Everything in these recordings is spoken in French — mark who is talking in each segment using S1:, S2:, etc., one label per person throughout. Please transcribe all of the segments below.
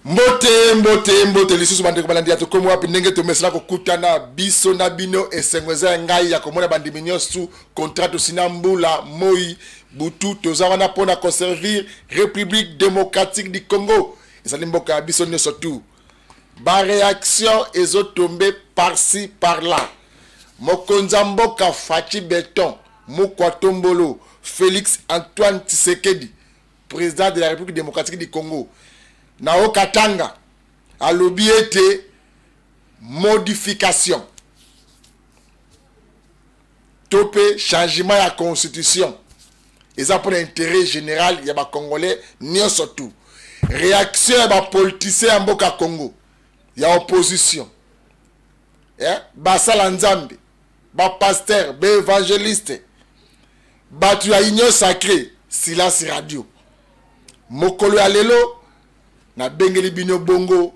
S1: Mbote lisusu bandeko balandi ato komo wapi ndenge to mesala ko kutana biso na bino esengweza ngai ya komona bandimi nyosu contrat sinambula moi butu toza wana pona conserver République démocratique du Congo ezali mboka biso nyoso tout ba réaction ezo tomber par-ci par-là mokonza mboka Fachi Beton Mukwatombolo Félix Antoine Tshisekedi président de la République démocratique du Congo Nao Katanga a l'objet modification topé changement de la constitution et ça pour l'intérêt général il y a des Congolais ni surtout réaction il y a des politiciens en Boka Congo il y a opposition Basala Nzambe ba pasteur ba évangéliste ba tu as union sacrée silence radio mokolo alelo na bengeli bino bongo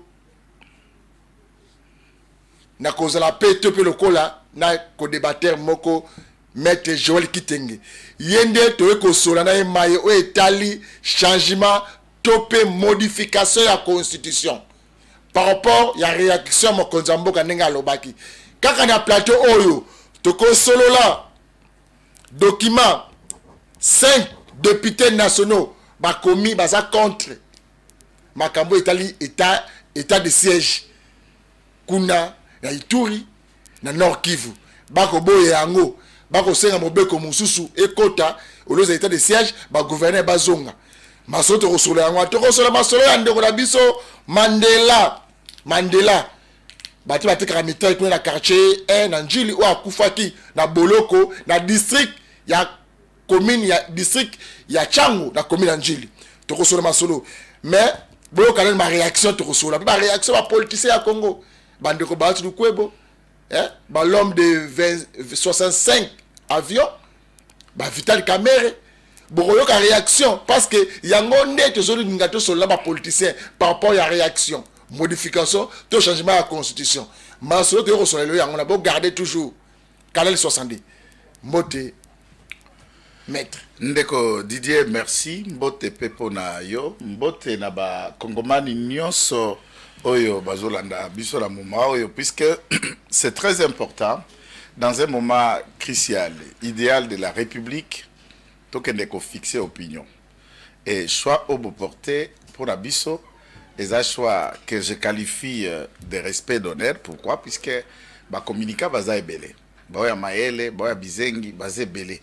S1: na kozala pe tope lokola na ko débatteur moko maître Joël Kitenge yende to ko sola na emaye o etali changement tope modification ya constitution par rapport ya réaction mokonza mboka ndenge alobaki kaka na plateau oyo to ko solo la document 5 députés nationaux ba commis baza contre Makambo Itali état de siège kuna na Ituri na Nord Kivu bako boye yango bako senga mobeko mususu ekota oloza état de siège ba gouverneur bazonga masoto kosola yango to kosola masolo ya ndeko na biso Mandela bati batika mitoi kuna na quartier na njili o akufaki na Boloko na district ya commune ya district ya Chango na commune ya Njili to kosola masolo mais bon quand même ma réaction to kosola ma réaction ba politicien ya Congo bandeko ba tu kwebo ba l'homme de 65 avions ba Vital Kamerhe bokoyo ka réaction parce que yango ndeto zoli ngato sola ba politicien par rapport à réaction modification to changement à la constitution masolo to kosola le yango na bo garder toujours Canal 70 mbote maître
S2: Ndeko Didier, merci. Mbote pepo na yo. Mbote na ba Kongomani nyonso oyo bazolanda biso la moma oyo puisque c'est très important dans un moment crucial, idéal de la République, tokende ko fixer opinion. Et choix au porté pour la biso, les choix que je qualifie de respect d'honneur. Pourquoi? Puisque ba communica baza ebele. Boya maele, boya bizengi, baza ebele.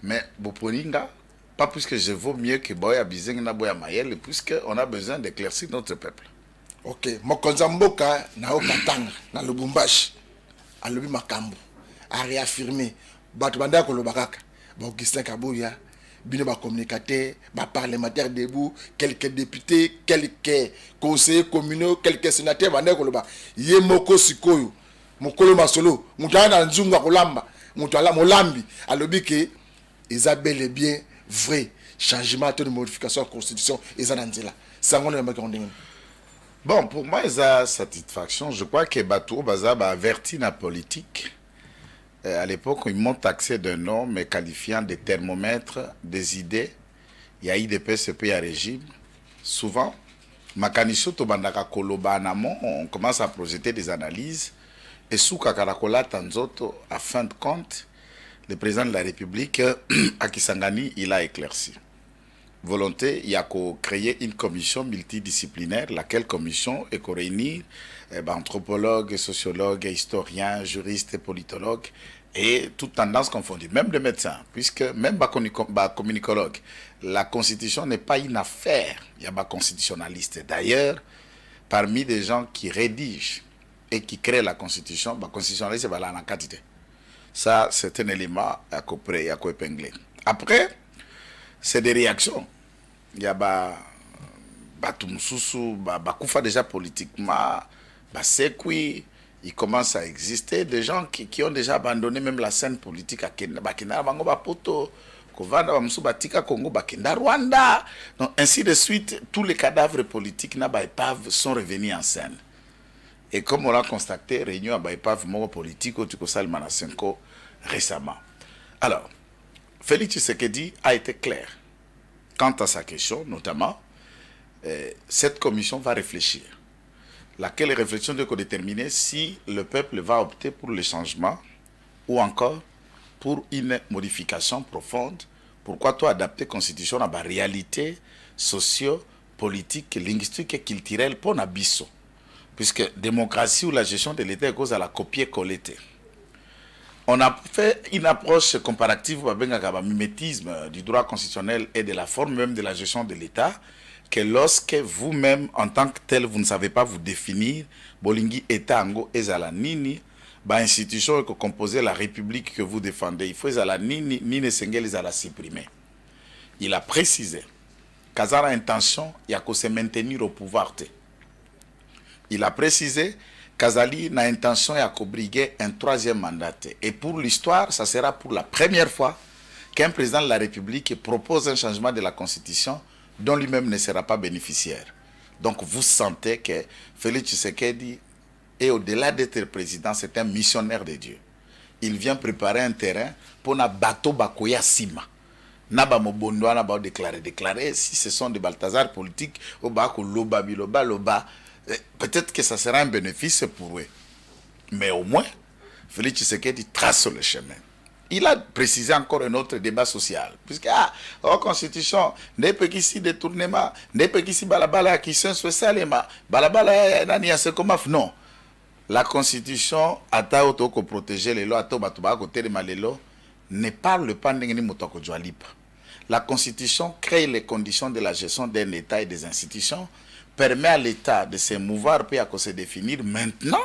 S2: Mais Bopolinga, pas plus que je vaux mieux que Boya Bizeng na Boya Mayel, puisqu'on a besoin d'éclaircir notre peuple.
S1: Ok, Mokonza Mboka na Okatanga, na Lubumbashi, a Lobi Makambo, a réaffirmé, Batubanda Kolobakaka, Augustin Kabouya, Bino ba communicateur, ba parlementaire debout, quelques députés, quelques conseillers communaux, quelques sénateurs, Banda Koloba, Yemoko Sikoyo, Mokolo Masolo, Moutana Nzunga Kolamba, Moutala Molambi, a Lobi ke Isabelle est bien vrai changement de modification de la constitution
S2: bon pour moi ils ont satisfaction je crois que Batou Baza a averti la politique à l'époque ils m'ont taxé d'un nom mais qualifiant des thermomètres des idées il y a eu des PCP à régime souvent Makaniso Tobandaka Koloba en amont on commence à projeter des analyses et sous Kakarakola Tanzoto à fin de compte le président de la République, à Kisangani, il a éclairci. Volonté, il y a créé une commission multidisciplinaire, laquelle commission est réunir anthropologues, sociologues, historiens, juristes, politologues, et toutes tendances confondues, même les médecins, puisque même les communicologues, la constitution n'est pas une affaire, il y a des constitutionnalistes. D'ailleurs, parmi les gens qui rédigent et qui créent la constitution, les constitutionnalistes, c'est la quantité. Ça, c'est un élément à épingler. Après, c'est des réactions. Il y a Koufa déjà politiquement, Sekui, il commence à exister des gens qui ont déjà abandonné même la scène politique à Kenya. Rwanda. Donc, ainsi de suite, tous les cadavres politiques sont revenus en scène. Et comme on l'a constaté, réunion à Baïpav politique au Tukosal Manasenko récemment. Alors, Félix Tshisekedi a été clair quant à sa question, notamment cette commission va réfléchir. Laquelle réflexion doit déterminer si le peuple va opter pour le changement ou encore pour une modification profonde. Pourquoi toi adapter la constitution à la réalité socio-politique, linguistique et culturelle pour Nabiso? Puisque démocratie ou la gestion de l'État est cause à la copier-coller. On a fait une approche comparative avec le mimétisme du droit constitutionnel et de la forme même de la gestion de l'État, que lorsque vous-même, en tant que tel, vous ne savez pas vous définir, Bolingi État Ango Ezala Nini, institution que composait la République que vous défendez, il faut Ezala Nini, Nini Sengel Ezala supprimer. Il a précisé qu'Azara intention, il y a que se maintenir au pouvoir. Il a précisé qu'Azali n'a intention de briguer un troisième mandat. Et pour l'histoire, ça sera pour la première fois qu'un président de la République propose un changement de la Constitution dont lui-même ne sera pas bénéficiaire. Donc vous sentez que Félix Tshisekedi est au-delà d'être président, c'est un missionnaire de Dieu. Il vient préparer un terrain pour na bateau bakoya sima. Naba mobondo na ba déclarer si ce sont des Balthazar politiques au bako loba biloba loba. Peut-être que ça sera un bénéfice pour eux. Mais au moins, Félix Tshisekedi trace le chemin. Il a précisé encore un autre débat social. Puisque, la Constitution, n'est pas ici détournement, n'est pas ici balabala qui sont sur salema, balabala nani c'est comme non. La Constitution, ata auto protéger les lois, ato batuba côté de malelo, ne parle pas n'engeni motoko joalipa. La Constitution crée les conditions de la gestion d'un État et des institutions, permet à l'État de se mouvoir puis à se définir maintenant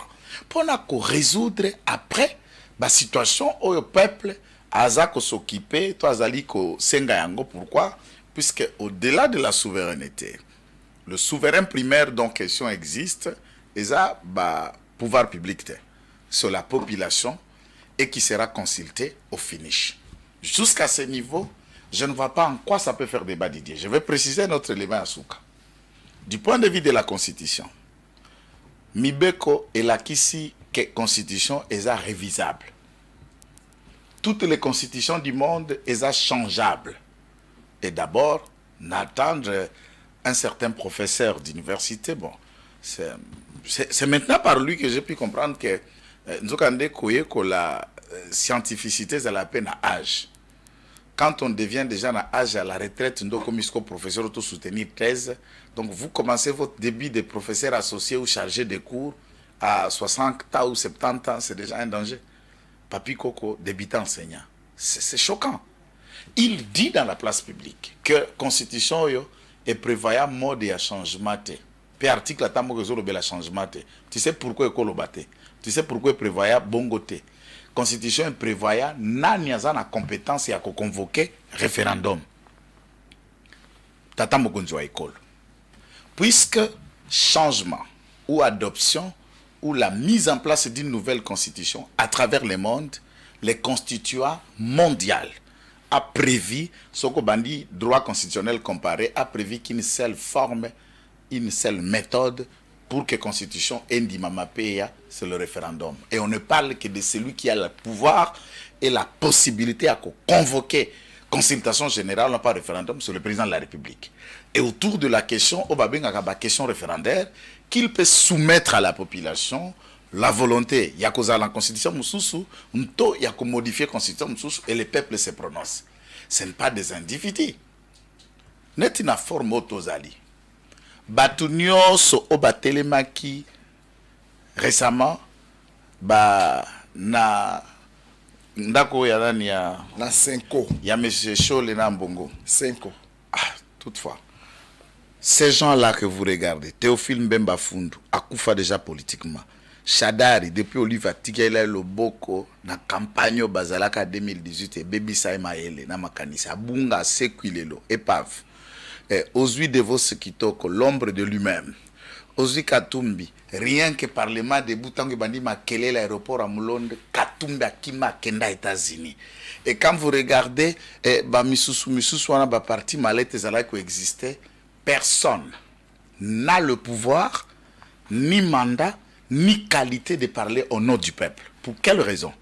S2: pour résoudre après la situation où le peuple a s'occuper, toi azali ko senga yango. Pourquoi? Puisque au-delà de la souveraineté, le souverain primaire dont question existe, et ça pouvoir public sur la population et qui sera consulté au finish. Jusqu'à ce niveau, je ne vois pas en quoi ça peut faire débat Didier. Je vais préciser notre élément à Souka. Du point de vue de la Constitution, Mibeko et la Kisi Constitution est révisable. Toutes les constitutions du monde sont changeables. Et d'abord, n'attendre un certain professeur d'université, bon, c'est maintenant par lui que j'ai pu comprendre que la scientificité est la peine à âge. Quand on devient déjà à l'âge à la retraite, nous comme professeur auto soutenir thèse. Donc vous commencez votre début de professeur associé ou chargé de cours à 60 ans ou 70 ans, c'est déjà un danger. Papi Koko, débutant enseignant. C'est choquant. Il dit dans la place publique que la Constitution est prévoyable mode de changement. Puis article à changement. Tu sais pourquoi il y a tu sais pourquoi il prévoyable bongote. Constitution est prévoyable, n'a la compétence à convoquer référendum. Tata Mogonzo à école. Puisque changement ou adoption ou la mise en place d'une nouvelle constitution à travers le monde, les constituants mondial a prévu, ce que bandi droit constitutionnel comparé, a prévu qu'une seule forme, une seule méthode pour que la constitution Ndimamapéa, c'est le référendum. Et on ne parle que de celui qui a le pouvoir et la possibilité à convoquer consultation générale, non pas référendum, sur le président de la République. Et autour de la question, on va bien la question référendaire, qu'il peut soumettre à la population la volonté. Il y a cause à la constitution, il y a modifier la constitution, et le peuple se prononce. Ce n'est pas des individus. N'est une forme autosali. Batunyo so obatelemaki récemment na ndako ya nani ya
S1: na 5
S2: ya monsieur Chole na Mbongo
S1: 5
S2: toutefois ces gens-là que vous regardez, Théophile Mbemba Fundu akufa déjà politiquement, Shadari depuis Oliva Tigela Loboko na campagne bazalaka 2018 et Baby Saima Ele na makanisa bunga sekwilelo épave. Ozui Devos Kitoko, l'ombre de lui-même. Ozui Katumbi, rien que parlement de Boutangue Bandi Makele, l'aéroport à Moulonde, Katumbi Akima Kenda États-Unis. Et quand vous regardez, Misusu wana ba parti malette zala qui existait, personne n'a le pouvoir, ni mandat, ni qualité de parler au nom du peuple. Pour quelle raison?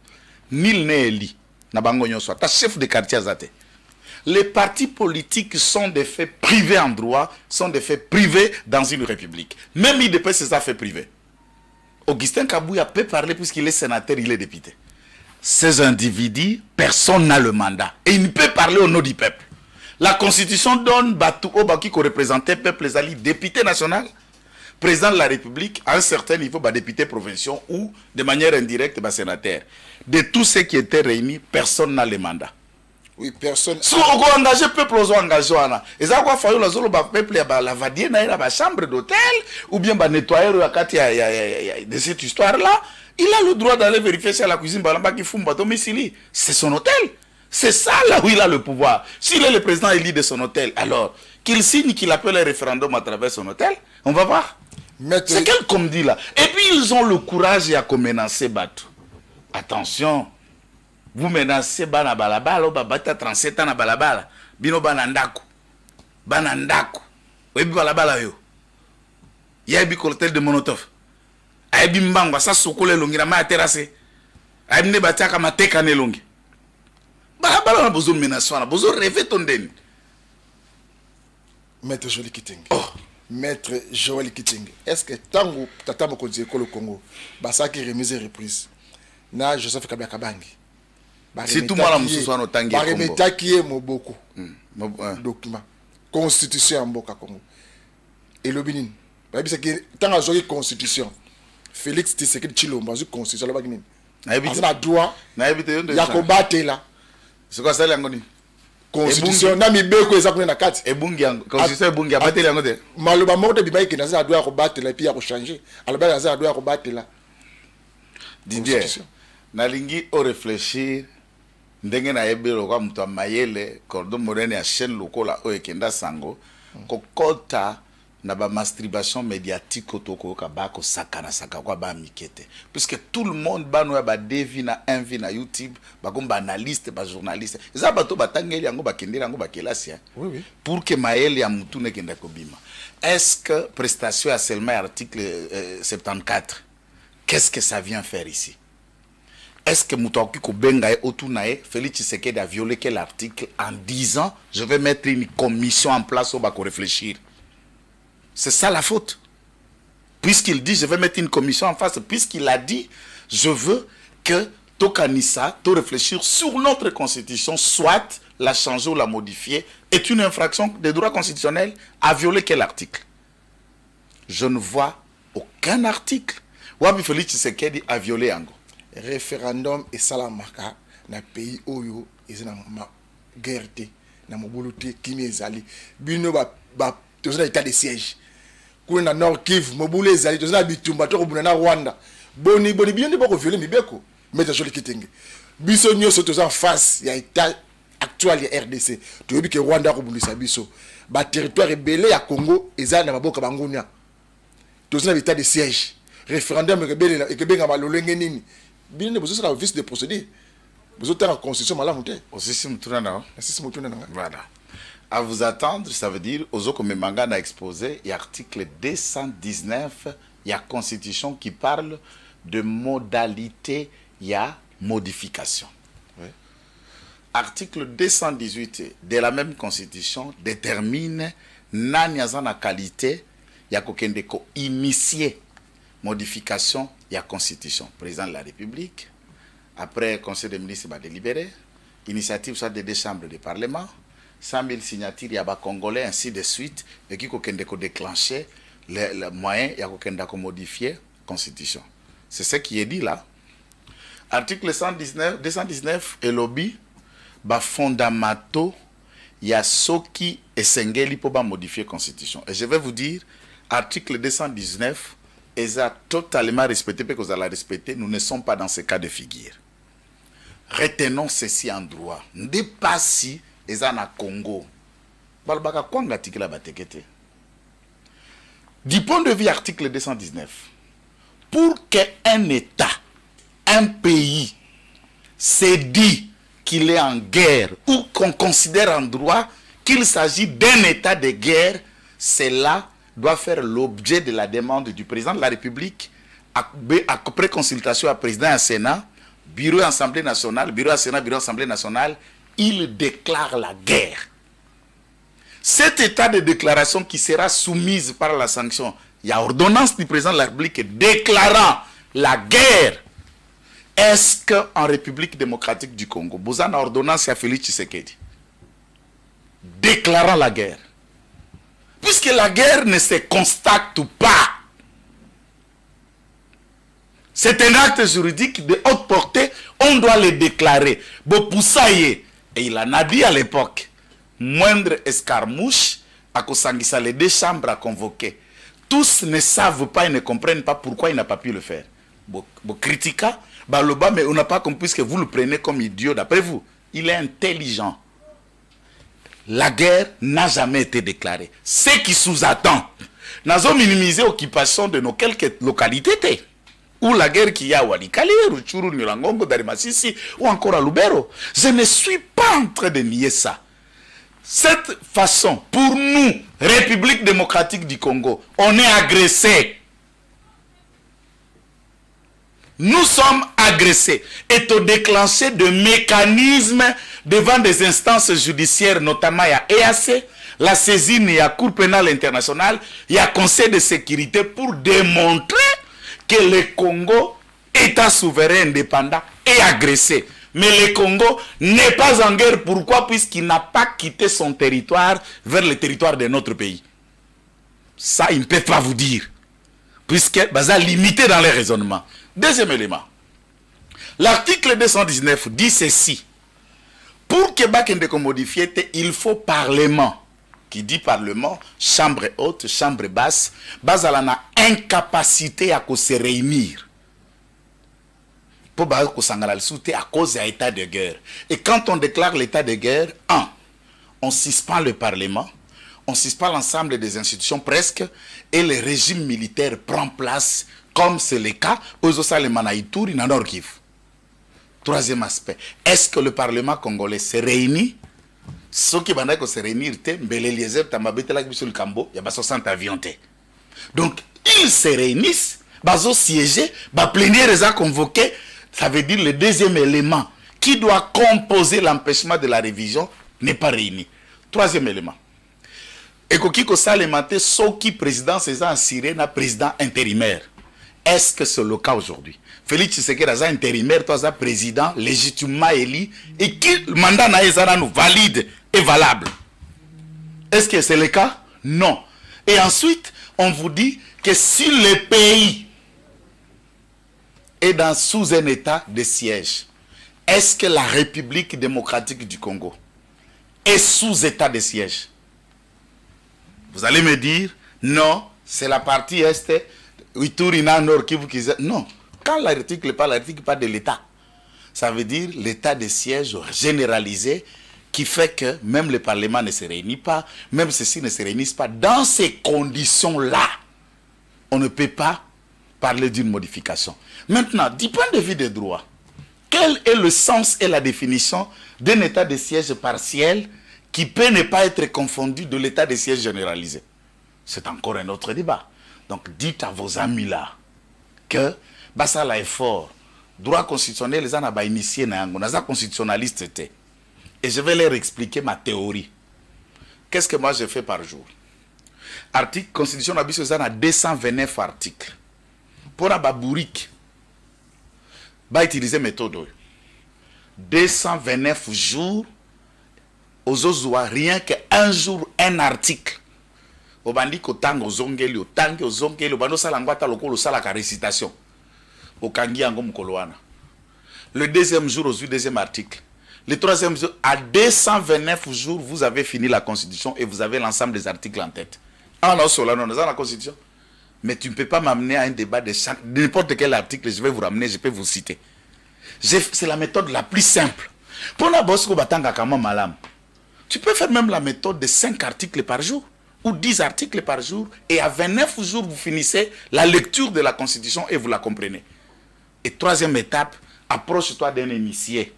S2: Nil n'est élu. Nabango nyoswa. Ta chef de quartier azate. Les partis politiques sont des faits privés en droit, sont des faits privés dans une république. Même IDP, c'est ça fait privé. Augustin Kabouya peut parler puisqu'il est sénateur, il est député. Ces individus, personne n'a le mandat. Et il ne peut parler au nom du peuple. La Constitution donne Batou Obaki qui représentait le peuple, les député national, président de la République, à un certain niveau, député provincial ou de manière indirecte, sénateur. De tous ceux qui étaient réunis, personne n'a le mandat.
S1: Oui, personne.
S2: Si on a engagé le peuple, on a engagé. Et ça, quoi, il faut que le peuple la vadier dans la chambre d'hôtel ou bien nettoyer de cette histoire-là. Il a le droit d'aller vérifier si la cuisine c'est son hôtel. C'est ça là où il a le pouvoir. S'il est le président élu de son hôtel, alors qu'il signe qu'il appelle un référendum à travers son hôtel, on va voir. C'est quel comme dit là. Et puis ils ont le courage à menacer Batou. Attention, vous menacez Bana Balabala, ou Babata 37 ans à Balabala, Bino Banandaku. Banandaku. Oui, Balabala yo. Il y a un cocktail de Molotov. Il y a un bang, ça sokole longi, la main terrassée. Il y a un bataka mateka ne longi. Balabala a besoin de menacer, on a besoin de rêver ton den.
S1: Maître Joël Kitenge. Oh. Maître Joël Kitenge. Est-ce que tant que Tata Mokonzi le Congo, ça qui remise et reprise, na Joseph Kabila Kabangi.
S2: C'est tout moi la soit no tangi Congo.
S1: Baremeta qui est Moboko. Document. Constitution en Boka Congo. Et le Bénin. C'est que tant que j'ai constitution, Félix Tshisekedi Tshilombo a constitution là baginin. Na droit. Na éviter ya combattre là.
S2: C'est quoi ça l'angoni?
S1: Constitution na mibeko eza kuna na kati.
S2: Ebungi yango. Constitution ebungi abateli yango te.
S1: Maloba moko te bibaiki na za droit combattre là puis ya changer. Alors ba za droit combattre là.
S2: Didier. Nalingi o réfléchir ndenge na yebelo kwa mtu amayele cordon morene ya chaîne lokola o ekenda sango kokota na ba masturbation médiatique otoko ka ba ko sakana saka kwa ba mikete puisque tout le monde ba no ba devi na envie na YouTube ba ko ba analyste ba journaliste za bato batangeli yango bakendela yango bakelasi
S1: oui oui
S2: pour que mayele ya mutu ne kenda ko bima. Est-ce que prestation à seulement article 74 qu'est-ce que ça vient faire ici? Est-ce que Moutouaki Kobengae Otunae, Félix Tshisekedi a violé quel article en disant je vais mettre une commission en place pour réfléchir? C'est ça la faute. Puisqu'il dit je vais mettre une commission en face, puisqu'il a dit je veux que Tokanissa, to réfléchir sur notre constitution, soit la changer ou la modifier, est une infraction des droits constitutionnels, a violé quel article? Je ne vois aucun article. Wabi Félix Tshisekedi a violé Ango.
S1: Référendum et salamaka na pays oyo ezana ma guerre te na mobuluté kimi ezali bino ba tozana état de siège kuna na Nord Kivu mobulu ezali tozana bitumba to kobuna na Rwanda boni bino ne bako violer mibeko Maître Joël Kitenge biso nyoso tozana face ya état actuel ya RDC to que Rwanda ko bulisa biso ba territoire belé ya Congo ezali na maboka bangunya tozana état de siège référendum rebelle et que benga malolenge nini bien vous avez un vice de procédure. Vous avez une constitution malade.
S2: Voilà. À vous attendre, ça veut dire, Ozoko Memanga a exposé l'article 219, il y a constitution qui parle de modalité, il y a modification. Oui. Article 218 de la même constitution détermine la qualité, il y a initier modification, il y a constitution. Président de la République, après conseil des ministres va délibérer, initiative soit des deux chambres du Parlement, 100 000 signatures, il y a des Congolais, ainsi de suite, et qui ont déclenché les moyens, il y a modifier la constitution. C'est ce qui est dit là. Article 219, et lobby, fondamental, il y a ce qui est sengeli pour modifier la constitution. Et je vais vous dire, article 219, ils ont totalement respecté, parce que vous allez respecter, nous ne sommes pas dans ce cas de figure. Retenons ceci en droit. Ne pas si ils sont à Congo. Du point de vue article 219, pour qu'un État, un pays, se dit qu'il est en guerre ou qu'on considère en droit qu'il s'agit d'un état de guerre, cela doit faire l'objet de la demande du président de la République après consultation à président et à Sénat, bureau Assemblée nationale, bureau à Sénat, bureau Assemblée nationale, il déclare la guerre. Cet état de déclaration qui sera soumise par la sanction, il y a ordonnance du président de la République déclarant la guerre. Est-ce qu'en République démocratique du Congo, vous avez une ordonnance à Félix Tshisekedi déclarant la guerre? Puisque la guerre ne se constate pas. C'est un acte juridique de haute portée, on doit le déclarer. Bopoussaye, et il en a dit à l'époque, moindre escarmouche, à Kosangisa, les deux chambres à convoquer. Tous ne savent pas et ne comprennent pas pourquoi il n'a pas pu le faire. Vous critiquez, mais on n'a pas compris que vous le prenez comme idiot. D'après vous, il est intelligent. La guerre n'a jamais été déclarée. Ce qui sous-attend, nous avons minimisé l'occupation de nos quelques localités. Ou la guerre qu'il y a à Walikale, Ruchuru, Nirangongo, Darimasisi, ou encore à Lubero. Je ne suis pas en train de nier ça. Cette façon, pour nous, République démocratique du Congo, on est agressé. Nous sommes agressés. Et au déclencher de mécanismes devant des instances judiciaires, notamment il y a EAC, la saisine, il y a Cour pénale internationale, il y a Conseil de sécurité pour démontrer que le Congo, État souverain indépendant, est agressé. Mais le Congo n'est pas en guerre. Pourquoi? Puisqu'il n'a pas quitté son territoire vers le territoire de notre pays. Ça, il ne peut pas vous dire. Puisque ça limité dans les raisonnements. Deuxième élément. L'article 219 dit ceci. Pour que Bakende modifié, il faut Parlement. Qui dit Parlement, chambre haute, chambre basse, bazalana incapacité à se réunir. Pour à cause de l'état de guerre. Et quand on déclare l'état de guerre, on suspend le Parlement, on suspend l'ensemble des institutions presque, et le régime militaire prend place, comme c'est le cas aux Osalemanaïtouri dans Nord Kivu. Troisième aspect, est-ce que le Parlement congolais se réunit? Ceux qui vont se réunir, il y a 60 avions. Donc, ils se réunissent, ils siéger, ils plénière les convoqués. Ça veut dire le deuxième élément qui doit composer l'empêchement de la révision n'est pas réuni. Troisième élément. Et que ça alimenté ceux qui président César assuré na président intérimaire. Est-ce que c'est le cas aujourd'hui? Félix Tshisekedi est intérimaire, toi es président légitimement élu et qui le mandat n'a nous valide et valable. Est-ce que c'est le cas? Non. Et ensuite, on vous dit que si le pays est sous un état de siège, est-ce que la République démocratique du Congo est sous état de siège? Vous allez me dire, non, c'est la partie est, Iturina, Nord Kivu, non. Quand l'article parle de l'État, ça veut dire l'état de siège généralisé qui fait que même le Parlement ne se réunit pas, même ceci ne se réunissent pas. Dans ces conditions-là, on ne peut pas parler d'une modification. Maintenant, du point de vue des droits, quel est le sens et la définition d'un état de siège partiel qui peut ne pas être confondu de l'état de siège généralisé? C'est encore un autre débat. Donc dites à vos amis là que ça là est fort. Droit constitutionnel, les gens ont initié les constitutionnalistes. Et je vais leur expliquer ma théorie. Qu'est-ce que moi je fais par jour? Article Constitution a 229 articles. Pour la babourique, va utiliser méthode 229 jours aux ozoa rien qu'un jour un article. Au bandit au tango zongeli au tango zongeli au bando salangwata lokolo salaka récitation. Au kangi angom koloana. Le deuxième jour au deuxième article. Le troisième jour, à 229 jours, vous avez fini la Constitution et vous avez l'ensemble des articles en tête. Ah non, cela non, dans la Constitution. Mais tu ne peux pas m'amener à un débat de n'importe quel article, je vais vous ramener, je peux vous citer. C'est la méthode la plus simple. Pour la bosse, tu peux faire même la méthode de 5 articles par jour ou 10 articles par jour et à 29 jours, vous finissez la lecture de la Constitution et vous la comprenez. Et troisième étape, approche-toi d'un initié.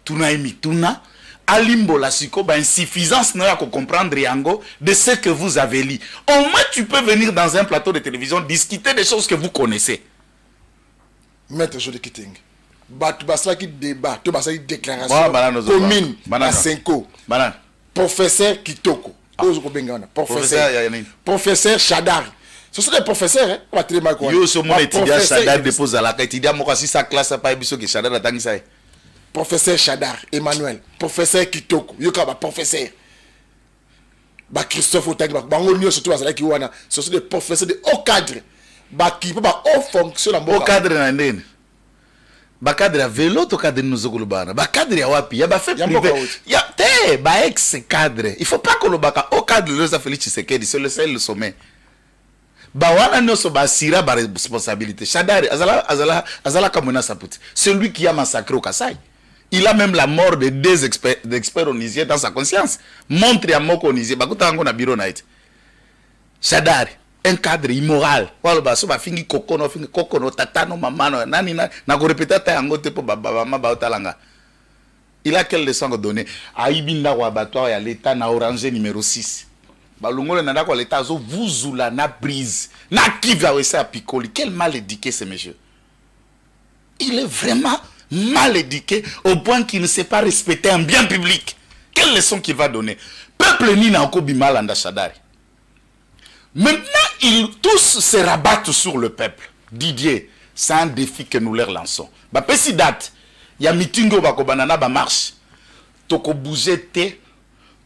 S2: Tuna emituna, alimbo la siko, insuffisance n'a pas comprendre yango de ce que vous avez lu. Au moins, tu peux venir dans un plateau de télévision discuter des choses que vous connaissez.
S1: Maître Jody Kitting, bato basalaki débat to basalaki déclaration
S2: Banana
S1: commune
S2: Banana.
S1: à 5 ans
S2: Banana.
S1: professeur Kitoko ozo ko benga wana
S2: Professeur ya nini?
S1: professeur Chadari ce sont des professeurs hein on va te dire quoi
S2: Yo so mon étudiant Chadar dépose à la étudiant mo kasi sa classe pas biso que Chadar atangisa.
S1: professeur Chadar Emmanuel professeur Kitoko yo ka ba professeur ba Christophe Otangi ba bango nyo surtout basalaki wana ce sont des professeurs de haut cadre ba qui ba haut fonction na
S2: Au cadre na ndene. Ba cadre ya vélo to cadre nous okolobana. Ba cadre ya wapi? Ya ba fait privé. Ya te ba ex cadre. Il faut pas kolobaka au cadre le za Félix Tshisekedi, c'est le sommet. Ba wana nyoso ba sira ba responsabilité. Chadari azala kamona saputi. Celui qui a massacré au Kasaï. Il a même la mort de deux experts onisiens dans sa conscience. Montre à moko onisier ba kutango na bureau na ite. Chadari un cadre immoral. Wala ba so ba fingi kokono tatano mamano nani na ko répéter ta yango te po baba ba otalanga. Il a quelle leçon à donner? Aibinda wa abattoir ya l'état na Oranger numéro 6. Balungole na ko l'état zo vuzula na brise. Na qui va wesa picoli. Quel mal éduqué ce monsieur. Il est vraiment mal éduqué au point qu'il ne sait pas respecter un bien public. Quelle leçon qu'il va donner? Peuple ni na ko bimal anda Chadari. Maintenant, ils tous se rabattent sur le peuple. Didier, c'est un défi que nous leur lançons. Bah, si date, il y a meeting ba ko banana ba marche. Toko bouger te,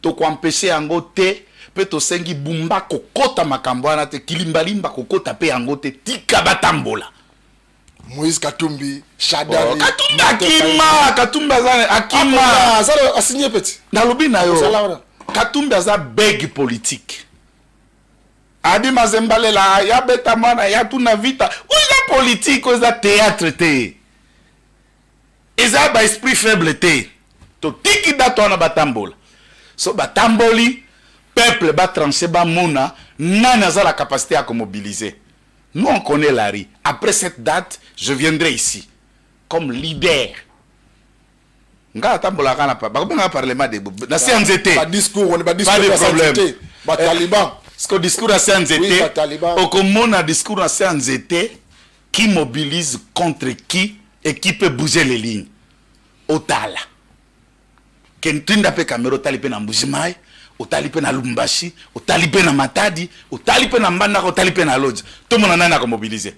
S2: toko empêcher ango te, pe to sengi bumba ko kota makambwana te, kilimbalimba ko kota pe ango te, tika batambola.
S1: Moïse Katumbi, Chadari.
S2: Oh, Katumbi Akima.
S1: Ça a signé petit.
S2: Na lobi na yo. Katumbi aza beg politique. Adi mazembale la ya beta mana ya tuna vita. Oza politique, oza théâtre te. Eza ba esprit faible te. To tiki dato na batambola. So batamboli, peuple ba tranché ba mona, nani aza la capacité à mobiliser. Nous on connaît Larry. Après cette date, je viendrai ici comme leader. Nga tambola kana pa. Ba ko parlement de na CNZT.
S1: Pas discours, on n'est pas discours.
S2: Pas de problème.
S1: Ba Taliban.
S2: Parce que le discours à CNZT, au commun a discours à CNZT qui mobilise contre qui et qui peut bouger les lignes. Otala. Kentinda pe kamero talipe na Mbujimai, otalipe na Lubumbashi, otalipe na Matadi, otalipe na Mbandaka, otalipe na Lodge. Tout le monde en a mobilisé.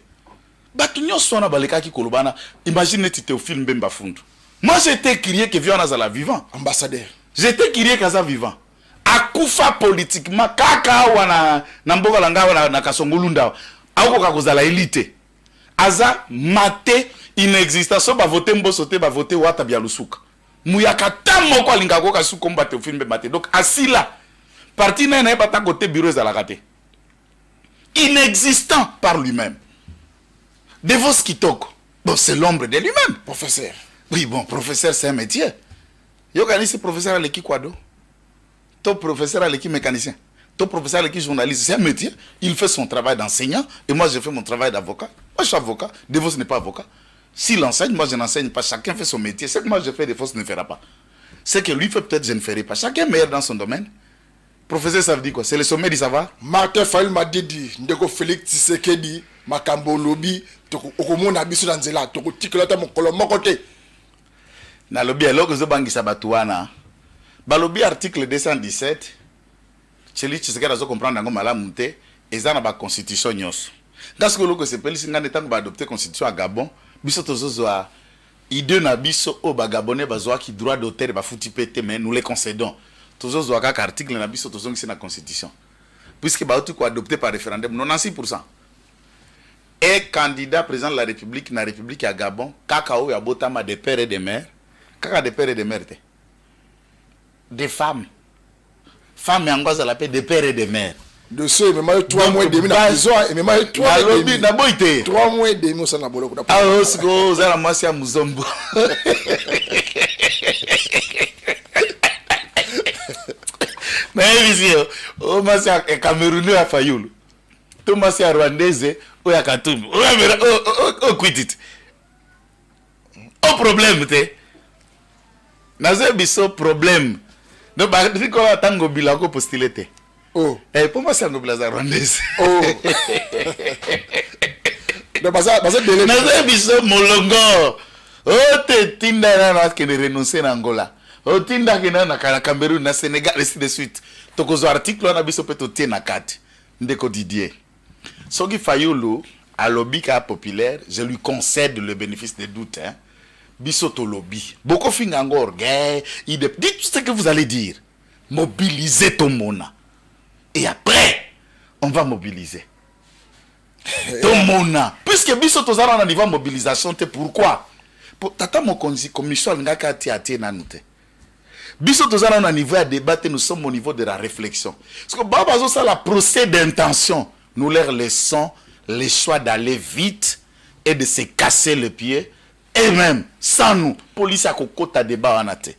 S2: Batu nyoso na baleka ki kolobana, imagine tu te au film Bemba Fundu. Moi j'étais crié que Viona Zala vivant.
S1: Ambassadeur.
S2: J'étais crié Kaza vivant. Akufa politiquement kaka wana na mboka langa wana na kasongolunda auko kakozala elite aza mate inexistant so ba voter mboso te ba voter wata bia lusuka muyaka tamo ko linga ko kasuko mbate ofimbe mate donc asila parti na na bata côté bureau za la raté inexistant par lui-même Devos Kitoko bon c'est l'ombre de lui-même
S1: Professeur.
S2: Oui bon professeur c'est un métier yo kanisi professeur aleki kwado. Ton professeur à l'équipe mécanicien, ton professeur à l'équipe journaliste, c'est un métier. Il fait son travail d'enseignant et moi je fais mon travail d'avocat. Moi je suis avocat, Devos n'est pas avocat. S'il enseigne, moi je n'enseigne pas. Chacun fait son métier. Ce que moi je fais, Devos ne fera pas. Ce que lui fait, peut-être je ne ferai pas. Chacun est meilleur dans son domaine. Professeur, ça veut dire quoi? C'est le sommet du savoir.
S1: Martin Fayul m'a dit, Ndeko Félix Tshisekedi, Makambo Lobi, Okomo Nabiso Danzela, Toko Tikolata Mokolo Mokote.
S2: Na lobi alors que je bangi sabatuana. Balobi article 217 Cheli Tshisekedi azo comprendre ngo malamu te eza na ba constitution nyos. Parce que loko sepeli singa netango ba adopter constitution à Gabon, biso tozozo a idée na biso o ba gabonais bazwa ki droit d'auteur ba futi pété mais nous les concédons. Tozozo ka article na biso tozongi c'est na constitution. Puisque ba auto ko adopté par référendum 96%. Et candidat président de la République na République à Gabon, kakao ya botama de père et de mère, kaka de père et de mère te. Des femmes. Femmes et angoisse à la paix de père et de mère.
S1: De ceux, mais moi, 3 mois et demi, et mais moi, 3 mois et demi. 3 mois et demi, ça n'a pas beaucoup.
S2: Ah, c'est que vous avez moi, c'est à Mouzombo. Mais, ici, oh, moi, c'est Camerounais à Fayoul. Tout moi, c'est Rwandaise, ou à Katoum. Oh, quit it. Oh, problème, t'es. N'a biso problème. Donc, bah, si on a tango bilako postulé.
S1: Oh.
S2: Eh, pour moi, c'est un blaza rwandaise.
S1: Oh. Donc, bah, ça, délai.
S2: N'a biso molongo. te tinda na que ne renoncer na Angola. Tinda que na Cameroun, na Sénégal, ainsi de suite. Tokozo article on a biso peut te na carte. Ndeko Didier. Soki Fayulu à lobby populaire, je lui concède le bénéfice des doutes. Hein. Bisoto lobby. Beaucoup fingangor, dites ce que vous allez dire. Mobilisez ton mona. Et après, on va mobiliser. Ton mona. Puisque bisoto zara na niveau mobilisation, pourquoi? Tata mon commission ngaka ti atie nanute. Bisoto zara na niveau à débattre, nous sommes au niveau de la réflexion. Parce que Babazo ça la procès d'intention. Nous leur laissons le choix d'aller vite et de se casser le pied. Et même, sans nous, police a kokota débat en athée.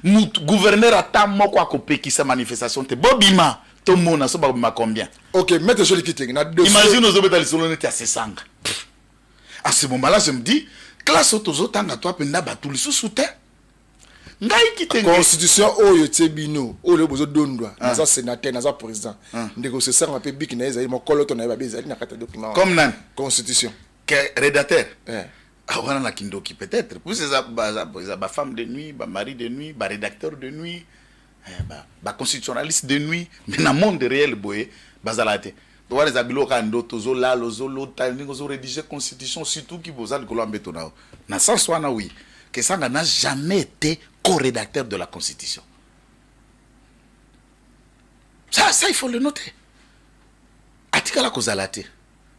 S2: Gouverneur a tant moko a kopé qui sa manifestation te bobima. Tout le monde a bobima combien? Ok, mettez sur le kit. Imagine nos obéta les solonnetés à 600. À ce moment-là, je me dis, classe autozo tanga toi penda batuli sous-souté.
S1: Constitution oyo tebino oyo bozo dondwa naza sénateur naza président négocier ça on peut bik na ezali mokolo to na ba bezali na kata document
S2: comme nan
S1: constitution
S2: que rédacteur wana na kindoki peut-être pour ces ba femme de nuit ba mari de nuit ba rédacteur de nuit ba constitutionnaliste de nuit mais na monde réel boye bazalate to les abilo ka ndoto zo la lozo lota ngo rédiger constitution surtout qui bozal ko lambeto na sens wana oui que ça n'a jamais été co-rédacteur de la Constitution. Ça, il faut le noter. Atikala Kozalate.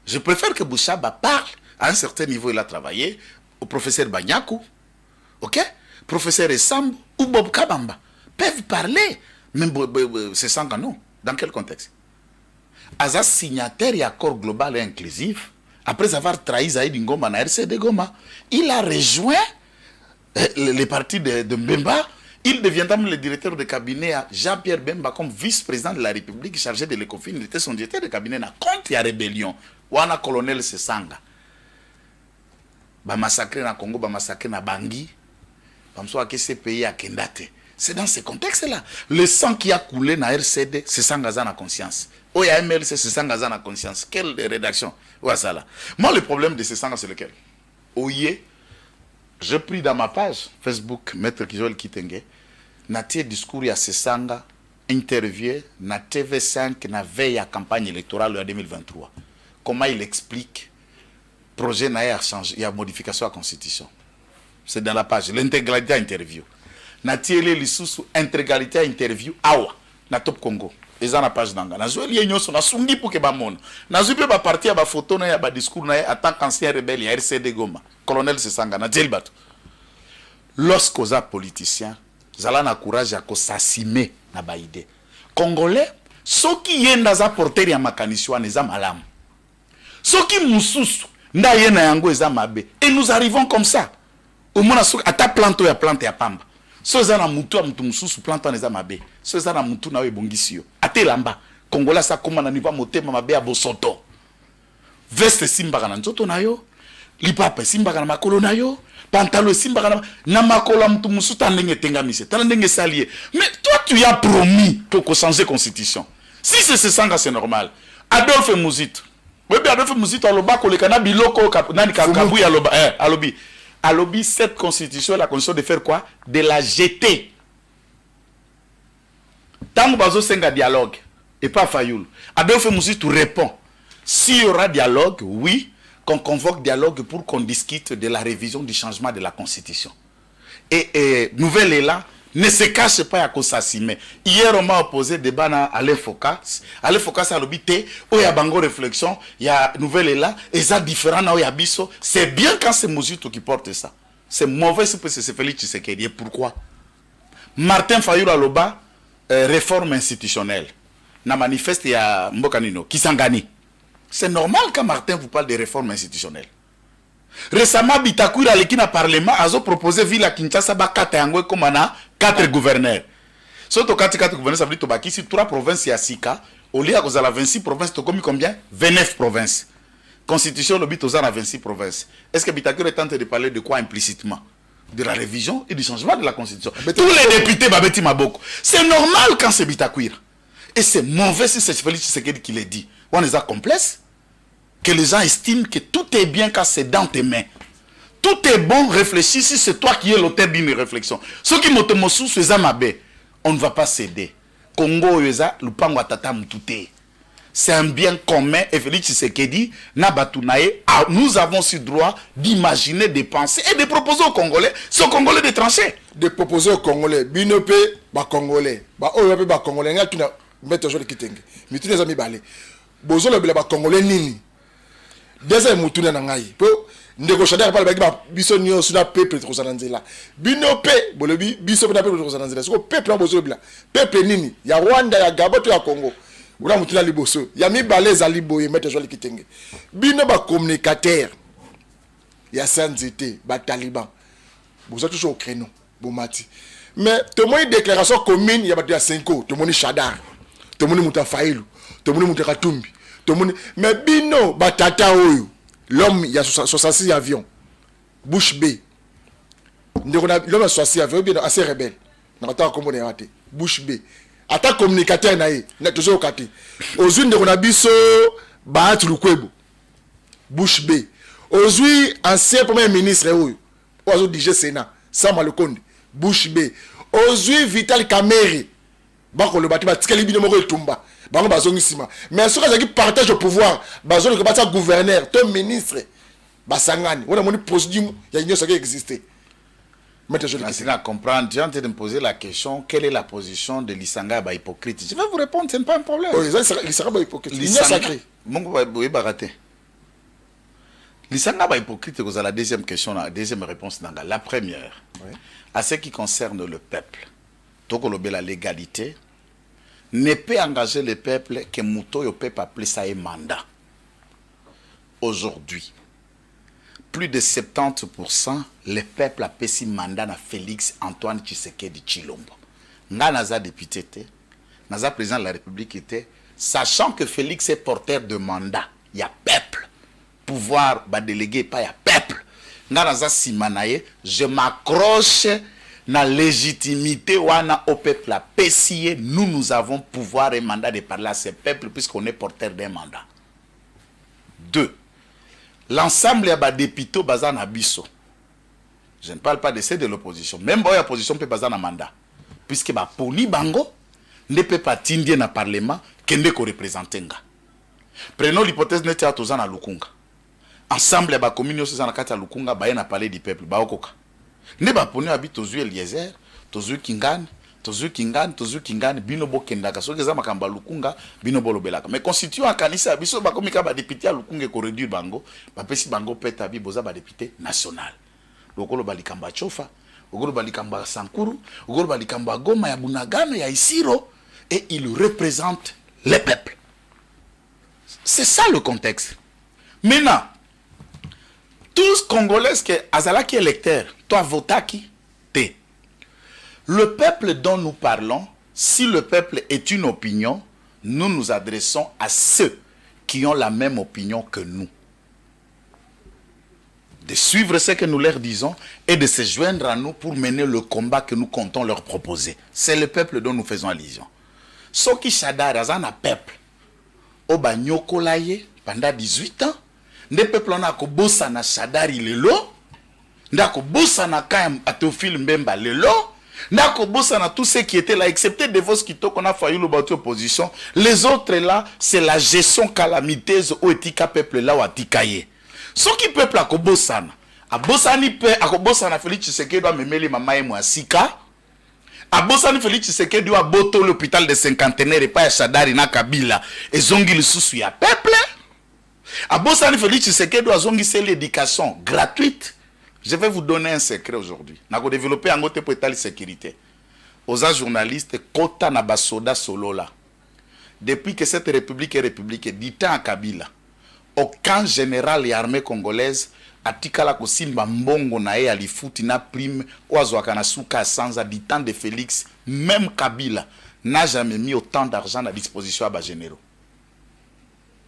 S2: Je préfère que Bouchaba parle. À un certain niveau, il a travaillé. Au professeur Banyakou. Ok? Professeur Essam ou Bob Kabamba. Peuvent parler. Même c'est sans non. Dans quel contexte? Azaz signataire et accord global et inclusif. Après avoir trahi Zaïd Ngoma na RCD Goma, il a rejoint les partis de Mbemba. Il deviendra le directeur de cabinet à Jean-Pierre Bemba comme vice-président de la République chargé de l'ECOFIN. Il était son directeur de cabinet na contre la rébellion. Wana colonel Sesanga. Ba massacré na Congo, ba massacré na Bangui. Ba mso ake ce pays à Kendate. C'est dans ce contexte-là. Le sang qui a coulé na RCD, Sesanga za na conscience. Oya MLC, Sesanga za na conscience. Quelle rédaction? Ouais, ça là. Moi, le problème de Sesanga, c'est lequel? Oye. Je pris dans ma page Facebook, Maître Kijol Kitenge, natie discours à Sesanga, interview, na TV5, na veille à campagne électorale en 2023. Comment il explique projet na changé, il y a modification à la Constitution. C'est dans la page, l'intégralité interview. Natie les sous intégralité interview, awa, na Top Congo. Et ça na page d'anga. Na joué lié nyoso, na sungi pour que ba mon. Na joué ba parti à ba photo na ya ba discours na en tant qu'ancien rebelle, ya RCD Goma. Colonel Sesanga na Djelbato. Lorsqu'aux politiciens, zala na courage à s'assumer na ba idée. Congolais, ceux qui yenda za porter ya makaniswa neza malamu. Ceux qui mususu nda yena yango eza mabe. Et nous arrivons comme ça. Au moins ata planto ya plante ya pamba. Ceux zana mutu a mutu mususu plante neza mabe. Ceux zana mutu na we bongisio. Ate lamba. Congolais sa koma na niva motema mabe ya bosoto. Veste simba na nzoto na yo. Lipapa simba na makolo na yo. Pantalon simba na makolo mutu mususu tandenge tengamise. Tandenge salier. Mais toi tu as promis que changer constitution. Si c'est ce sanga c'est normal. Adolphe Mouzit. Oui, Adolphe Mouzit aloba kolekana biloko nani kabu ya loba alobi. Alobi cette constitution la condition de faire quoi? De la jeter. Tant bazo senga dialogue et pas Fayoul. Adolphe Mouzit répond. S'il y aura dialogue, oui, qu'on convoque dialogue pour qu'on discute de la révision du changement de la Constitution. Et nouvelle élan ne se cache pas à Kosassime. Hier, on m'a opposé débat à Alain Focas. Alain Focas a l'obité, où il y a bango réflexion, il y a nouvelle élan, et ça différent, où il y a biso. C'est bien quand c'est Mouzito qui porte ça. C'est mauvais si c'est Félix Tshisekedi. Pourquoi? Martin Fayulu Aloba, réforme institutionnelle. Na manifeste, il y a Mbokanino, qui s'engani. C'est normal quand Martin vous parle de réforme institutionnelle. Récemment, Bitakour a l'équipe parlement a proposé Villa Kinshasa comme 4 gouverneurs. Surtout 4 gouverneurs, ça veut dire que si 3 provinces y a 6 cas, au lieu de 26 provinces, tu as commis combien? 29 provinces. Constitution, le but aux 26 provinces. Est-ce que Bitakour est tenté de parler de quoi implicitement? De la révision et du changement de la Constitution. Tous les députés, Babeti Maboko. C'est normal quand c'est Bitakour. Et c'est mauvais si c'est Félix Tshisekedi qui l'a dit. On les a complexes. Que les gens estiment que tout est bien quand c'est dans tes mains. tout est bon, réfléchis si c'est toi qui es l'auteur d'une réflexion. Ce qui me sous on ne va pas céder. Congo yeza lupango atata mutute. C'est un bien commun et Félix Tshisekedi nous avons ce droit d'imaginer, de penser et de proposer aux Congolais, ce Congolais de trancher.
S1: De proposer aux Congolais, binope ba Congolais, ba oyope ba Congolais, nga tuna mettre joli kitenge. Mi tuna zami balé. Bozo le ba Congolais nini. Deza mutuna na ngai. Po ndeko shadar pa ba biso nyo suna peuple trop sananzela. Binope bolobi biso na peuple trop sananzela. Siko peuple na bozo bila. Peuple nini? Ya Rwanda, ya Gabon, ya Congo. Oula mutuna liboso. Ya mi balé za liboye mettre joli kitenge. Bino ba communicateur. Ya sanzité, ba taliban. Bozo toujours au créneau. Bomati. Mais tout le monde déclaration commune, il y a 5 ans. Tout le monde Chadar. Tout le monde Mouta Faïlou. Tout le monde Mouta Katumbi. Tout le monde. Mais Bino, Batata Oyo. L'homme, il y a 66 avions. Bush B. L'homme a 66 avions, bien assez rebelle. N'a pas comment on est Bush B. Attaque communicateur naïe. N'a toujours kati. Aux unes on a biso Baat Lukwebo. Bush B. Aux ancien premier ministre Oyo. Oyo DJ Sénat. Sama Lekonde. Bush B. Ozui Vital Kamere. Bako le bâtiment, tikali bino moko etumba. Bango bazongi sima. Mais ceux qui partagent le pouvoir, bazongi que bata gouverneur, ton ministre, basangani. On a mon procédure, il y a une chose qui existe. Maintenant je
S2: vais comprendre, tu es en train de me poser la question, quelle est la position de Lisanga ba hypocrite? Je vais vous répondre, ce n'est pas un problème.
S1: Oui, Lisanga ba hypocrite. Lisanga sacré.
S2: Mon oui baraté. Lisanga ba hypocrite, c'est la deuxième question, la deuxième réponse. La première, oui. À ce qui concerne le peuple, donc la légalité, ne peut engager le peuple que Mouto le peuple appeler ça un mandat. Aujourd'hui, plus de 70% le peuple a payé mandat à Félix Antoine Tshisekedi Tshilombo. Nga naza député, naza président de la République était, sachant que Félix est porteur de mandat, il y a peuple. Pouvoir ba délégué pas ya peuple nganaza simanaye je m'accroche na légitimité wana au peuple la PCE nous avons pouvoir et mandat de parler à ce peuple puisqu'on est porteur d'un mandat. 2. L'ensemble ya ba députés baza na biso. Je ne parle pas de ceux de l'opposition, même boya opposition peut baza na mandat puisque ba poni bango ne peut pas tindie na parlement kende ko représenter nga. Prenons l'hypothèse neti ya tozana lukunga. Ensemble, la commune qui est Lukunga, ba na parler du peuple, ba okoka. Ne ba poni abi tozu Eliezer, tozu Kingan, bino bokendaka. So keza makamba Lukunga, bino bolobelaka. Mais constituant kanisa biso ba komika ba député à Lukunga ko réduire bango, ba pesi bango peta bi boza ba député national. Lokolo ba likamba Chofa, okolo ba likamba Sankuru, okolo ba likamba Goma ya Bunagana ya Isiro et il représente le peuple. C'est ça le contexte. Maintenant, tous Congolais qui Azala qui est électeur, toi vota qui t'es. Le peuple dont nous parlons, si le peuple est une opinion, nous nous adressons à ceux qui ont la même opinion que nous. De suivre ce que nous leur disons et de se joindre à nous pour mener le combat que nous comptons leur proposer. C'est le peuple dont nous faisons allusion. Ce qui Chadar Azana peuple, Oba Nyokolaye pendant 18 ans, le peuple a bossa na Chadari lelo, ndako bossa na Kayam à Théophile Mbemba lelo, ndako bossa na tous ceux qui étaient là, excepté de vos qui qu'on a failli le battre opposition. Les autres là, c'est la gestion calamiteuse au etika peuple là ou atikaye. Ce qui peuple a bossa na, bossani pe, a bossa na Félix Tshisekedi doit memeli mama et moi sika. A bossani Félix Tshisekedi doit boto l'hôpital de cinquantenaire et pas à Chadari na Kabila et zongi le sous ya peuple. A Bossani Félix Tshisekedi doit zongi c'est l'éducation gratuite. Je vais vous donner un secret aujourd'hui. N'a ko développer en côté pour étaler sécurité. Aux journalistes kota na basoda solo là. Depuis que cette république est république du temps à Kabila, aucun général et armée congolaise a tikala ko simba mbongo na e alifuti na prime oazwaka na suka sanza du temps de Félix, même Kabila n'a jamais mis autant d'argent à disposition à bas généraux.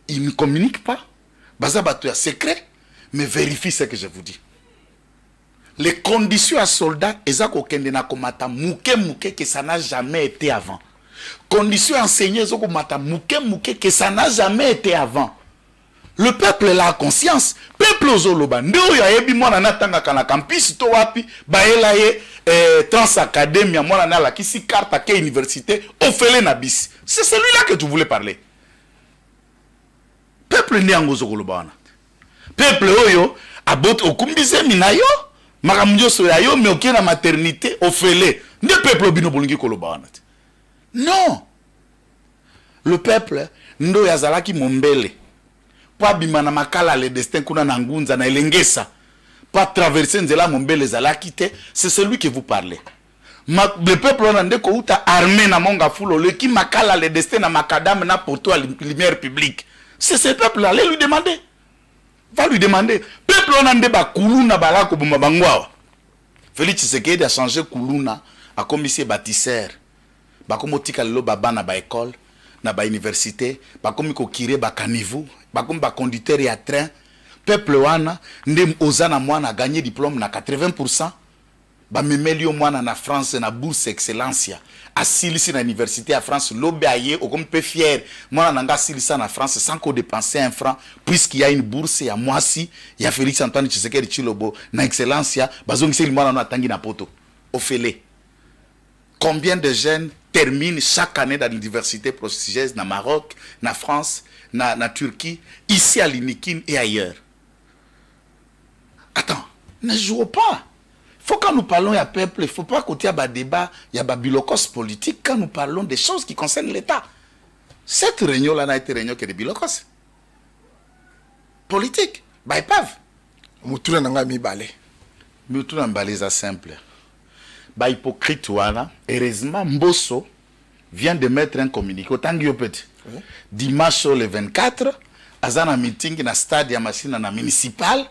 S2: Ils ne communiquent pas. Bazabatou est secret, mais vérifie ce que je vous dis. Les conditions à soldats, ezako kendena komata mouke que ça n'a jamais été avant. Conditions enseignées ezako mata mouke que ça n'a jamais été avant. Le peuple a conscience. Peuple ozoloba. Ndeo ya yebi mwana natanga kana campus to wapi baela ye Trans Academia mwana na la kisi carte ke université ofele na bis. C'est celui-là que tu voulais parler. Peuple ni angozo koloba wana. Peuple oyo abot okumbize minayo makamjo so ya yo me okena maternité ofele. Nde peuple bino bolingi koloba wana. Non. Le peuple ndo yazalaki mombele. Pas bimana makala le destin kuna na ngunza na elengesa. Pas traverser nzela mombele zalaki te, c'est celui que vous parlez. Le peuple on ande ko uta armé na monga fulo le qui makala le destin na makadam na poto à lumière publique. C'est ce peuple là, allez lui demander. Va lui demander. Peuple on ande ba kuluna balako buma bangwa. Félix Tshisekedi a changé kuluna a commissaire bâtisseur. Ba komotika lo baba na ba école. Na ba université, ba komi ko kire ba caniveau, ba komi ba conducteur ya train, peuple wana ndem ozana mwana gagné diplôme na 80%, ba memelio mwana na France na bourse excellencia, asilisi na université à France, lobe aye o komi pe fier, mwana nanga silisa na France sans qu'on dépenser un franc, puisqu'il y a une bourse ya mwasi, ya Félix Antoine Tshisekedi Tshilombo na excellencia, bazongisi mwana na tangi na poto, ofele. Combien de jeunes terminent chaque année dans l'université prestigieuse na Maroc, na France, na Turquie, ici à l'Inikin et ailleurs. Attends, ne jouons pas. Il faut quand nous parlons à peuple, il ne faut pas côté à débat, il y a bilocos politique quand nous parlons des choses qui concernent l'État. Cette réunion-là n'a été réunion que de bilocos. Politique, bah épave.
S1: Moutoula n'a mis balé.
S2: Moutoula n'a balé ça simple. Bah hypocrite wana, heureusement Mbosso vient de mettre un communiqué autant que petit. Dimanche le 24 azana meeting na stade ya machine na municipal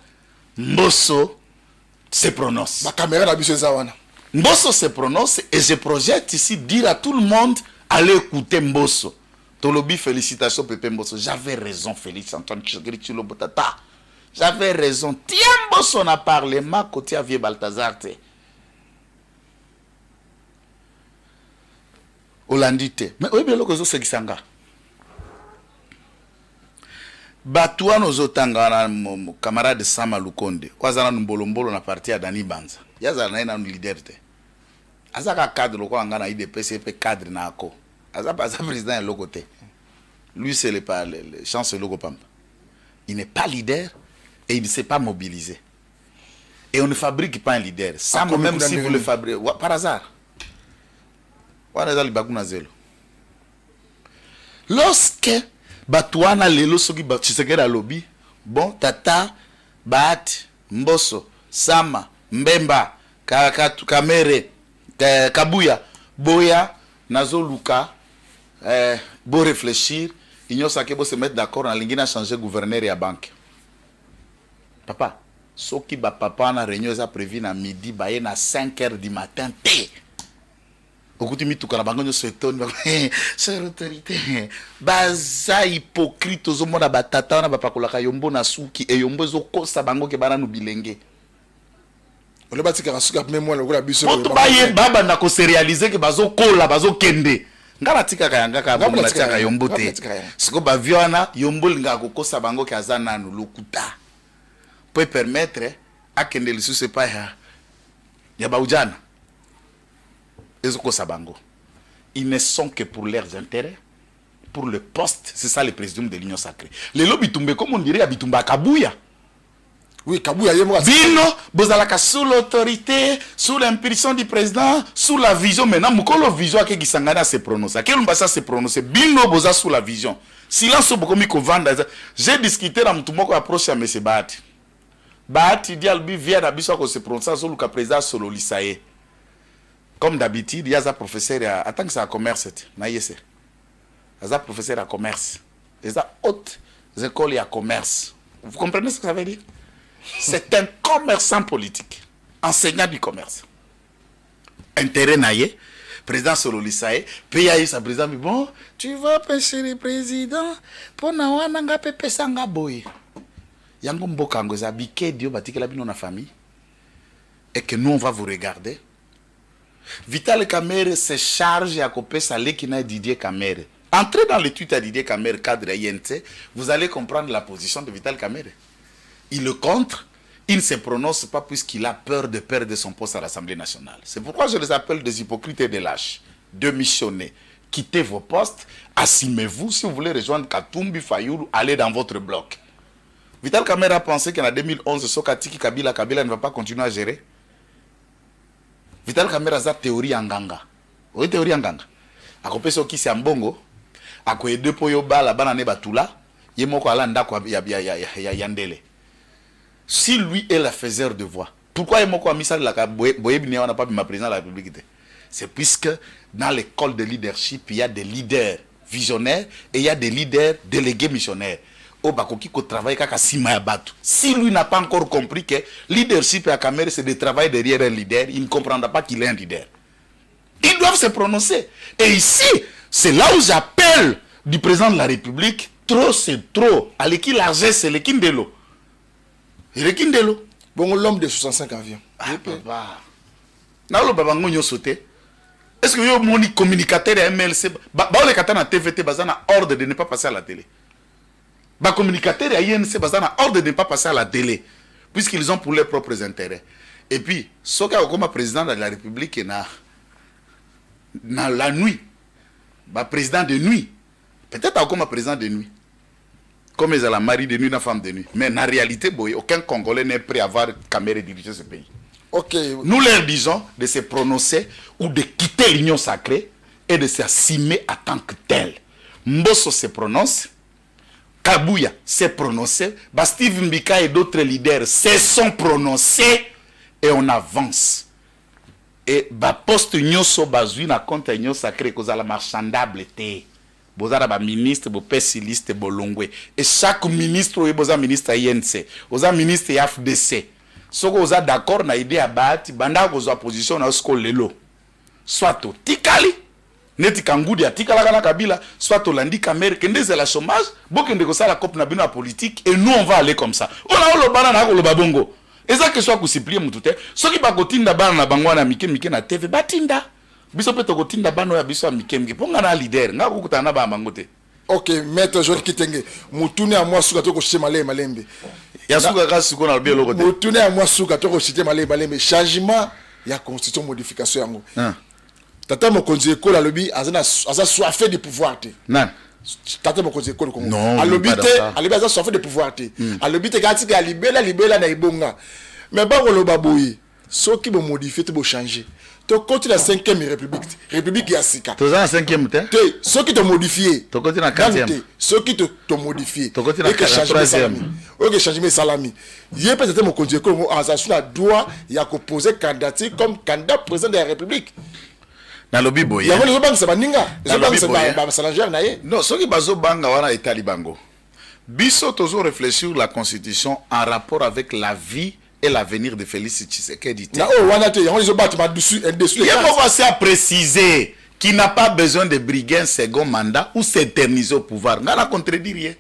S2: Mbosso se prononce.
S1: Ma caméra na biso zawana.
S2: Mbosso se prononce et je projette ici dire à tout le monde allez écouter Mbosso. Tolobi félicitations Pépé Mbosso. J'avais raison Félix Antoine Tshisekedi Tshilombo tata. J'avais raison. Tiens Mbosso n'a parlé ma côté à Vieux Balthazar te. Olandite. Mais oui, bien le que c'est Kisanga. Batouan aux otanga mon camarade Sama Lukonde. Kwazana numbolombolo na parti à Dani Banza. Yazana na leader te. Azaka cadre loko angana IDPCP cadre na ako. Azapa président le côté. Lui c'est le chancelier logo pamba. Il n'est pas leader et il ne s'est pas mobilisé. Et on ne fabrique pas un leader. Ça même si vous le fabriquez par hasard. Lorsque Batouana lelo soki Tshisekedi a lobby, bon tata Bat Mbosso Sama Mbemba Kamere Kabuya Boya Nazo Luka beau réfléchir, il n'y a pas que se mettre d'accord en ligne à changer gouverneur et à banque. Papa, ce qui ba papa na réunion a prévu na midi baye na 5h du matin. Okuti mitu kala bango nyo setoni c'est autorité baza hypocrite zo mona batata na bapakolaka yombo na suki e yombo zo kosa bango ke bana no bilenge
S1: ole batika suka même lokola biso
S2: to baye baba na ko réaliser ke bazo kola bazo kende ngala tika kayanga ka bona tika yombo te siko ba viona yombo linga ko kosa bango ke azana no lokuta peut permettre à kende lisusu pa ya ba ujana. Ils ne sont que pour leurs intérêts, pour le poste. C'est ça le président de l'Union sacrée. Les lobbies tombent, comme on dirait, à Bitumba Kabouya.
S1: Oui, Kabouya,
S2: Bino, Bozalaka sous l'autorité, sous l'impulsion du président, sous la vision. Maintenant, Moukolo vision qui s'engage se prononce. Quel mbassa se prononce? Bino, Boza sous la vision. Silence beaucoup mi vanda. J'ai discuté dans mon approche à M. Bahati. Bahati dit Albi vient d'Abisso qu'on se prononce sur le président solo Lissaye. Comme d'habitude, il y a un professeur, attends que c'est un commerce, il y a un professeur à commerce. Il y a haute école à commerce. Vous comprenez ce que ça veut dire? C'est un commerçant politique, enseignant du commerce. Intérêt naïe, président Solo Lissaye, pays sa président, bon, tu vas pêcher le président, pour n'avoir pepe sanga boy. Yango mbokango zabike dio batike la bino na famille, et que nous on va vous regarder. Vital Kamere se charge à couper sa qui n'a Didier Kamere. Entrez dans l'étude à Didier Kamere, cadre INC, vous allez comprendre la position de Vital Kamere. Il le contre, il ne se prononce pas puisqu'il a peur de perdre son poste à l'Assemblée nationale. C'est pourquoi je les appelle des hypocrites et des lâches. Démissionnez, quittez vos postes, assumez-vous. Si vous voulez rejoindre Katumbi, Fayoulou, allez dans votre bloc. Vital Kamere a pensé qu'en 2011, Sokatiki Kabila ne va pas continuer à gérer. Vital Kamere a sa théorie en ganga. Oui, théorie en ganga. A kopé soki c'est en bongo. A ko ede po yo bala bana ne batula. Ye moko ala ndako ya yandele. Si lui est la faiseur de voix, pourquoi ye moko a mis ça la boyebine on n'a pas ma président de la République? C'est puisque dans l'école de leadership, il y a des leaders visionnaires et il y a des leaders délégués missionnaires. Si lui n'a pas encore compris que leadership à Kamere c'est de travailler derrière un leader, il ne comprendra pas qu'il est un leader. Ils doivent se prononcer. Et ici, c'est là où j'appelle du président de la République, trop c'est trop. À l'équipe largesse, c'est l'équipe de l'eau. L'équipe de l'eau.
S1: Bon, l'homme de 65 avions.
S2: Ah, papa. N'a le babango nyo sauté. Est-ce que vous avez mon communicateur à MLC? Bah, les katana à TVT, bazana ordre de ne pas passer à la télé. Bah, communicateur à INC, bazana ordre de ne pas passer à la télé. Puisqu'ils ont pour leurs propres intérêts. Et puis, Soka comme président de la République, dans la nuit, bah, président de nuit. Peut-être comme président de nuit. Comme ils ont la mari de nuit, la femme de nuit. Mais en réalité, boy, aucun Congolais n'est prêt à voir Kamere diriger ce pays.
S1: Okay.
S2: Nous leur disons de se prononcer ou de quitter l'union sacrée et de s'assumer en tant que tel. Mbosso se prononce, Kabouya s'est prononcé, Steve Mbika et d'autres leaders se sont prononcés et on avance. Et poste nyoso bazui na compte l'union sacrée cause la marchandable té. Bozara ba ministre, bo pessimiste, bo longwe. Et chaque ministre, boza ministre INC, boza ministre FDC. Si vous êtes d'accord na idée à battre, banda vous opposition na sko lelo. Soit au tikali, neti kangudi a tikala kana kabila, soit au landi Kamere, kende c'est la chômage, bokende ko ça la cop na bino politique et nous on va aller comme ça. On a le bana na ko le babongo. Et ça que soit ku supplier mutute, so ki ba kotinda bana na bangwa na mike na TV batinda. Biso pe to kotinda bana ya biso mike ponga na leader, nga ko kutana ba mangote.
S1: Ok, maître Joël Kitenge, mutune à moi suka to ko shema malembe.
S2: Yasuka kasuko na bielo kote.
S1: Mutune à moi suka to ko shite malembe changement ya constitution modification yango. Tata mokonzi école alobi azana soifé de pouvoir te.
S2: Non.
S1: Tata mokonzi école Congo.
S2: Non.
S1: Alobi azana soifé de pouvoir te. Alobi te gati ka libela na ibonga. Mais ba ko lo baboyi, soki bo modifier te bo changer. Tu continues la 5e République Yassika.
S2: Tu es la 5e, tu
S1: es ceux qui t'ont modifié.
S2: Tu continues la 4e.
S1: Ceux qui t'ont modifié.
S2: Tu continues la 3e.
S1: Ok, changement salami. Il y a peut-être mon conduit comme un droit, il y a posé candidature comme candidat président de la République.
S2: Dans le Bible,
S1: il y a les banques, c'est Baninga. Les banques, c'est
S2: non, ceux qui basent banga wana et talibango. Biso toujours réfléchir la Constitution en rapport avec la vie et l'avenir de Félix Tshisekedi. Il faut à préciser qu'il n'a pas besoin de briguer un second mandat ou s'éterniser au pouvoir. On n'a contredit.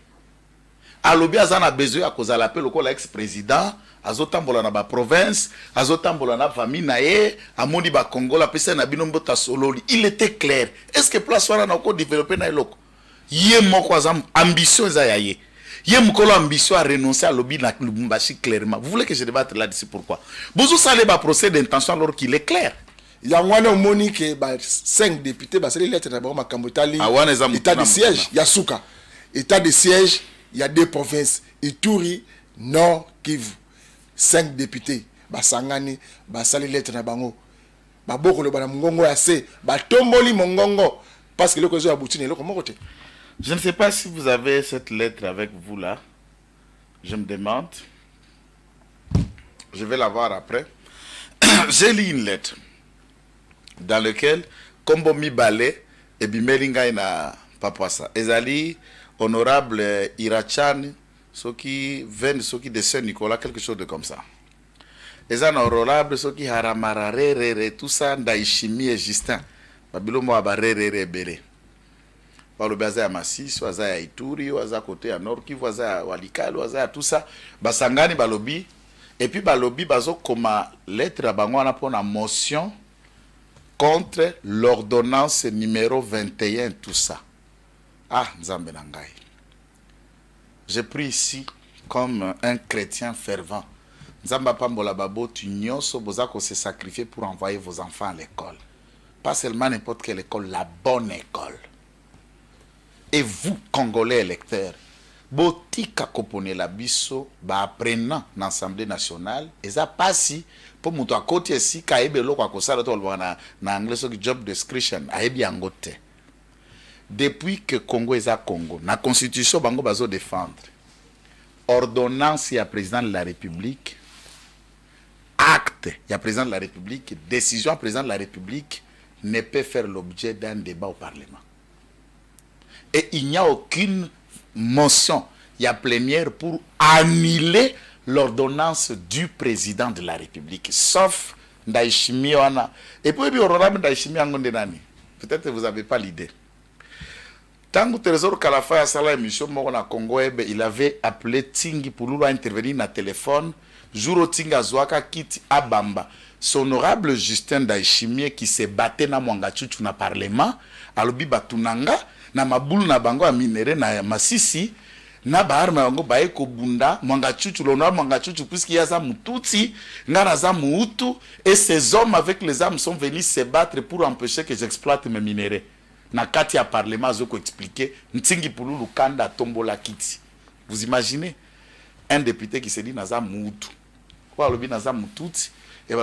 S2: Alobi a besoin à cause de l'appel au ex-président, azotambola na ba province, azotambola na famille nae, amoni ba Congo la pesa na binombo ta sololi. Il était clair. Est-ce que place wana na ko développer na eloko? Yé moko azam ambition za yaye. Il y a une ambition à renoncer à l'objet de Lubumbashi clairement. Vous voulez que je débatte là-dessus pourquoi? Vous savez le procès d'intention alors qu'il est clair.
S1: Il y a un monique 5 députés, c'est les lettres d'abord Kambotali. État de siège, il y a Souka. État de siège, il y a 2 provinces. Ituri, Nord, Kivu. 5 députés. Sangani, les lettres d'abord. Boko le bana mongongo assez. Tomboli mongongo. Parce que le cause a boutine le comment côté.
S2: Je ne sais pas si vous avez cette lettre avec vous là. Je me demande. Je vais la voir après. J'ai lu une lettre dans laquelle Kombo Mibale et Bimelinga na Papouassa. Ezali, honorable Irachan, ceux qui viennent, ceux qui de Saint-Nicolas, quelque chose de comme ça. Ezali, honorable, ceux qui haramarare, tout ça, Ndaishimi et Justin. Babilo Moabarere Bele. Par le bazar à Massis, ou à Ituri, ou à côté à Nord, qui voit à Walikal, ou à tout ça, Basangani Balobi, et puis Balobi, Bazo, comme lettre à Bangwana pour la motion contre l'ordonnance numéro 21, tout ça. Ah, Nzambe Nangai. Je prie ici comme un chrétien fervent. Nzamba Pambola Babo, tu nyonso bozako se sacrifier pour envoyer vos enfants à l'école. Pas seulement n'importe quelle école, la bonne école. Et vous, Congolais électeurs, botika kopone la biso, ba apprenant dans l'Assemblée nationale, et ça passe pour muto akoti si kaebe lo kwa kosala to na anglais so job description, aebi angote. Depuis que Congo est à Congo, la constitution bango bazo défendre. Ordonnance il y a président de la République, acte il y a président de la République, décision à président de la République ne peut faire l'objet d'un débat au Parlement. Et il n'y a aucune motion, il y a plénière pour annuler l'ordonnance du président de la République, sauf Ndayishimiye wana. Et puis honorable Ndayishimiye angonde nani. Peut-être que vous n'avez pas l'idée. Tant que Trésor Kalafa a sala émission na Congo, il avait appelé Tingi pour intervenir na téléphone. Jour Tinga Zouaka quitte Abamba. Son honorable Justin Ndayishimiye qui se battait na Mwangachuchu na parlement, alobi batunanga na mabulu na bango a minéré na Masisi, na baarma bango bae ko bunda Mwangachuchu, l'honorable Mwangachuchu puisqu'il y a za Mututsi, ngana za Muutu, et ces hommes avec les armes sont venus se battre pour empêcher que j'exploite mes minéraux. Na kati ya parlement zoko expliquer Ntingi Pululu Kanda tombola kiti. Vous imaginez un député qui se dit naza Muutu. Kwa lobi naza Mututsi et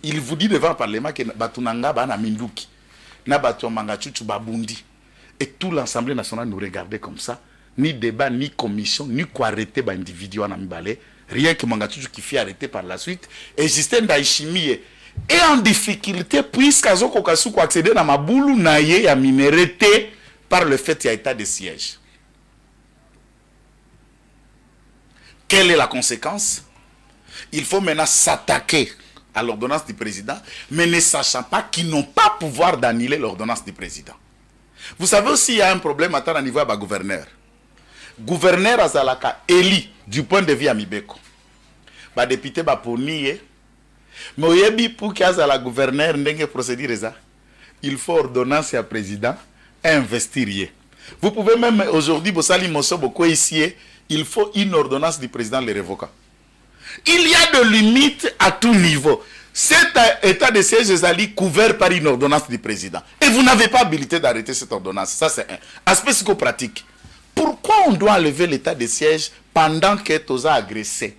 S2: il vous dit devant le parlement que batunanga ba na minduki. Na batu Mwangachuchu babundi. Et tout l'Assemblée nationale nous regardait comme ça, ni débat, ni commission, ni quoi arrêter ba individu na mibale, rien que Mwangachuchu qui fait arrêter par la suite et Justin Ndayishimiye et en difficulté puisque Azoko Kasuko accéder à Maboulou naye ya minéralité par le fait qu'il y a état de siège. Quelle est la conséquence? Il faut maintenant s'attaquer à l'ordonnance du président, mais ne sachant pas qu'ils n'ont pas pouvoir d'annuler l'ordonnance du président. Vous savez aussi, il y a un problème à un niveau de gouverneur. Gouverneur Azalaka éli du point de vue Amibeko. Ba député ba poniye. Mais oyebi pour qu'il y ait la gouverneur ndenge procédure ça, il faut ordonnance à président et investir. Vous pouvez même aujourd'hui bosali moso boko ici, il faut une ordonnance du président le révoquant. Il y a de limites à tout niveau. Cet état de siège est couvert par une ordonnance du président. Et vous n'avez pas habilité d'arrêter cette ordonnance. Ça, c'est un aspect psychopratique. Pourquoi on doit enlever l'état de siège pendant que Toza a agressé?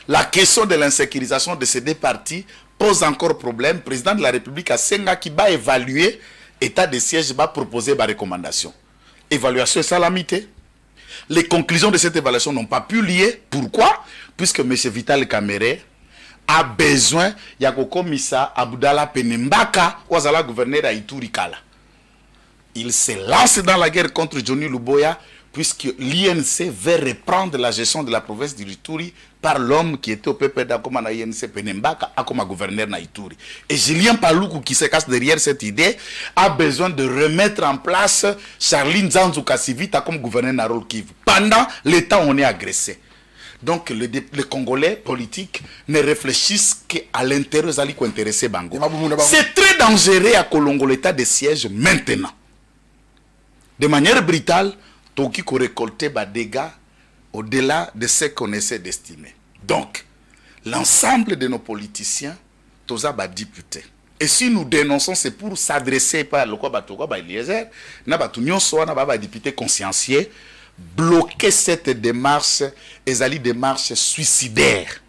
S2: La question de l'insécurisation de ces deux partis pose encore problème. Le président de la République a Senga qui va évaluer l'état de siège, va proposer des recommandations. Évaluation et salamité. Les conclusions de cette évaluation n'ont pas pu lier. Pourquoi? Puisque M. Vital Kamerhe a besoin, Yako Komissa Abdallah Penembaka, Ouazala gouverneur à Ituri Kala. Il se lance dans la guerre contre Johnny Luboya, puisque l'INC veut reprendre la gestion de la province d'Ituri par l'homme qui était au PPD comme à l'INC Penembaka, comme gouverneur na Ituri. Et Julien Paluku, qui se cache derrière cette idée, a besoin de remettre en place Charline Zanzouka Sivita comme gouverneur na Nord Kivu. Pendant le temps où on est agressé. Donc les Congolais politiques ne réfléchissent qu'à l'intérêt intéressé Bango. C'est très dangereux à Kolongo l'état de siège maintenant. De manière brutale, Toki ko récolter des dégâts au-delà de ce qu'on essaie d'estimer. Donc, l'ensemble de nos politiciens, tous les députés. Et si nous dénonçons, c'est pour s'adresser par le quoi Eliezer, na député consciencieux, bloquer cette démarche, et démarche suicidaire.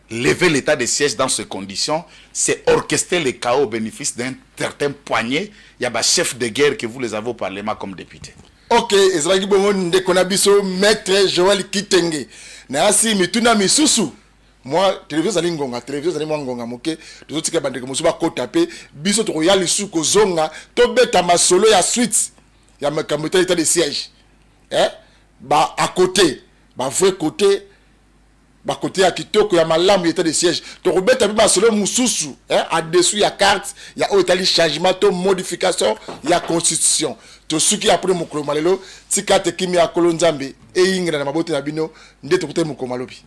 S2: Lever l'état de siège dans ces conditions, c'est orchestrer le chaos au bénéfice d'un certain poignet. Il y a des chefs de guerre que vous les avez au Parlement comme députés.
S1: Ok, ezalaki bongo ndekona biso maître Joël Kitenge. Na asi mituna misusu. Moi, télévision zali ngonga, télévision zali ngonga moke, tozotika bandeko musu ba kota pe, biso to ya lisu ko zonga, to beta masolo ya suite. Ya makamota état de siège. Ba à côté, ba vrai côté, ba côté ya kitoko ya malamu état de siège. To beta pe masolo mususu, à dessous ya carte, ya o état de changement, to modification, ya constitution. To suki après mokolo malelo tika te kimi akolo nzambe e yingira na mabote na bino nde to kute mokolo malobi.